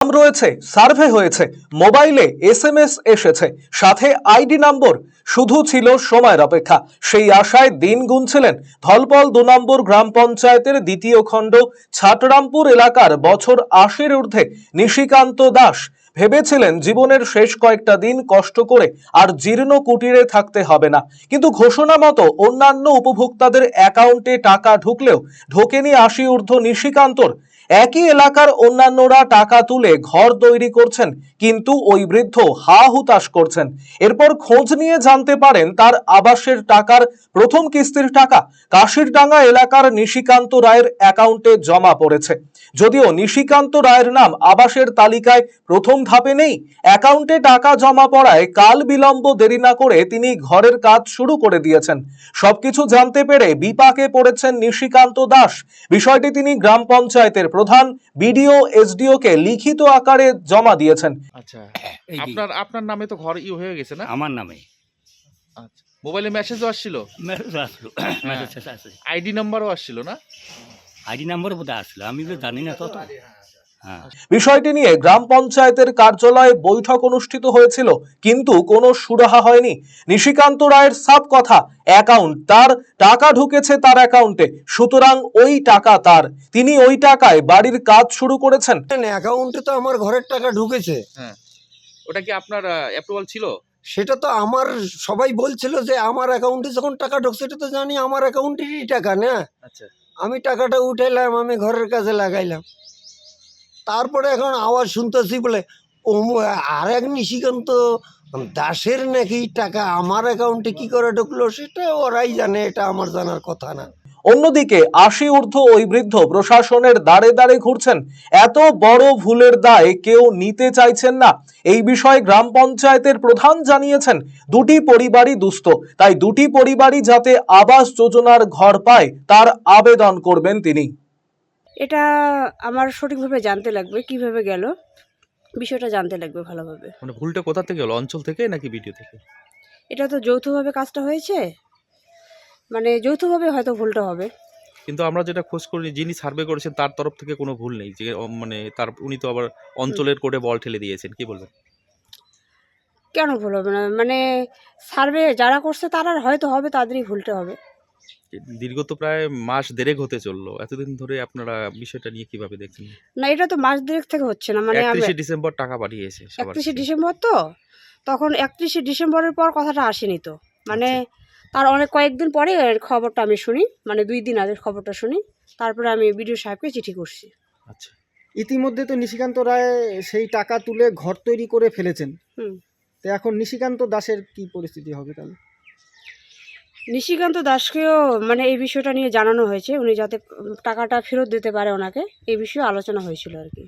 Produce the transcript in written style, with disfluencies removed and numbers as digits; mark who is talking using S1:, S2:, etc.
S1: নাম রয়েছে, সার্ভে হয়েছে, মোবাইলে এসএমএস এসেছে, সাথে আইডি নম্বর। শুধু ছিল সময়ের অপেক্ষা। সেই আশায় দিন গুনছিলেন ধলপল ২ নম্বর গ্রাম পঞ্চায়েতের দ্বিতীয় খণ্ড ছাটরামপুর এলাকার বছর ৮০-র ঊর্ধ্বে নিশিকান্ত দাস। ভেবেছিলেন জীবনের শেষ কয়েকটা দিন কষ্ট করে আর জীর্ণ কুটিরে থাকতে হবে না, কিন্তু ঘোষণা মতো অন্যান্য উপভোক্তাদের অ্যাকাউন্টে টাকা ঢুকলেও ঢোকেনি ৮০ ঊর্ধ্ব নিশিকান্তর। একই এলাকার অন্যান্যরা টাকা তুলে ঘর তৈরি করছেন, কিন্তু ওই বৃদ্ধ হা হুতাশ করছেন। এরপর খোঁজ নিয়ে জানতে পারেন তার আবাসের টাকার প্রথম কিস্তির টাকা কাশিরডাঙ্গা এলাকার নিশিকান্ত রায়ের অ্যাকাউন্টে জমা পড়েছে। যদিও নিশিকান্ত রায়ের নাম আবাসের তালিকায় প্রথম ধাপে নেই, অ্যাকাউন্টে টাকা জমা পড়ায় কাল বিলম্ব দেরি না করে তিনি ঘরের কাজ শুরু করে দিয়েছেন। সবকিছু জানতে পেরে বিপাকে পড়েছেন নিশিকান্ত দাস। বিষয়টি তিনি গ্রাম পঞ্চায়েতের প্রধান, বিডিও, এসডিও কে লিখিত আকারে জমা দিয়েছেন।
S2: আচ্ছা, আপনার নামে তো ঘর হয়ে গেছে না?
S3: আমার নামে।
S2: আচ্ছা, মোবাইলে মেসেজও আসছিল?
S3: মেসেজ আসলো, মেসেজ আছে।
S2: আইডি নাম্বারও আসছিল না?
S3: আইডি নাম্বার বোধহয় আসলো, আমি তো জানি না তত।
S1: বিষয়টি নিয়ে গ্রাম পঞ্চায়েতের কার্যালয়ে বৈঠক অনুষ্ঠিত হয়েছিল, কিন্তু কোনো সুরাহা হয়নি। নিশিকান্ত রায়ের সাফ কথা, অ্যাকাউন্ট তার, টাকা ঢুকেছে তার অ্যাকাউন্টে, সুতরাং ওই টাকা তার, তিনি ওই টাকায় বাড়ির কাজ শুরু করেছেন।
S4: অ্যাকাউন্টে তো আমার ঘরের টাকা ঢুকেছে।
S2: হ্যাঁ, ওটা কি আপনার অ্যাপ্রুভাল ছিল?
S4: সেটা তো আমার, সবাই বলছিল যে আমার অ্যাকাউন্টে যখন টাকা ঢুকছে, এটা তো জানি আমার অ্যাকাউন্টেরই টাকা না।
S2: আচ্ছা,
S4: আমি টাকাটা উঠাইলাম, আমি ঘরের কাজে লাগাইলাম। তারপরে এখন আওয়াজ শুনতেছি বলে আর এক নিশিকান্ত দাসের নাকি টাকা আমার অ্যাকাউন্টে কি করে ঢুকলো, সেটা ওরাই জানে, এটা আমার জানার কথা না।
S1: অন্যদিকে ৮০ ঊর্ধ্ব ওই বৃদ্ধ প্রশাসনের দ্বারে দ্বারে ঘুরছেন। এত বড় ভুলের দায় কেউ নিতে চাইছেন না। এই বিষয়ে গ্রাম পঞ্চায়েতের প্রধান জানিয়েছেন দুটি পরিবারই দুস্থ, তাই দুটি পরিবারই যাতে আবাস যোজনার ঘর পায় তার আবেদন করবেন তিনি।
S5: এটা আমার সঠিকভাবে জানতে লাগবে, কিভাবে গেল বিষয়টা জানতে লাগবে ভালোভাবে।
S2: মানে ভুলটা কোথা থেকে হলো, অঞ্চল থেকে নাকি ভিডিও থেকে?
S5: এটা তো যৌথভাবে কাজটা হয়েছে, মানে যৌথভাবে হয়তো ভুলটা হবে।
S2: কিন্তু আমরা যেটা খোঁজ করি, যিনি সার্ভে করেছেন তার তরফ থেকে কোনো ভুল নেই, যে মানে তার উনি তো আবার অঞ্চলের কোর্টে বল ঠেলে দিয়েছেন, কি বলবেন?
S5: কেন ভুল হবে না? মানে সার্ভে যারা করছে তারা হয়তো হবে, তাদেরই ভুলটা হবে।
S2: দীর্ঘ তো প্রায় মাস দেড়েক হতে চললো, এতদিন ধরে আপনারা বিষয়টা নিয়ে কিভাবে দেখছেন?
S5: না, এটা তো মাস দেড়েক থেকে হচ্ছে না, মানে
S2: 31শে ডিসেম্বর টাকা পাঠিয়েছে সবার
S5: 31শে
S2: কাছে।
S5: ডিসেম্বর, তো তখন 31শে ডিসেম্বরের পর কথাটা আসেনি তো, মানে তার অনেক কয়েকদিন পরে খবরটা আমি শুনি, মানে 2 দিন আগে খবরটা শুনি, তারপরে আমি বিডিও সাহেবকে চিঠি করছি।
S2: আচ্ছা,
S6: ইতিমধ্যে তো নিশিকান্ত রায় সেই টাকা তুলে ঘর তৈরি করে ফেলেছেন। তো এখন নিশিকান্ত দাসের কি পরিস্থিতি হবে তাহলে?
S5: নিশিকান্ত দাসকেও মানে এই বিষয়টা নিয়ে জানানো হয়েছে, উনি যাতে টাকাটা ফেরত দিতে পারে ওনাকে, এই বিষয়ে আলোচনা হয়েছিল আর কি।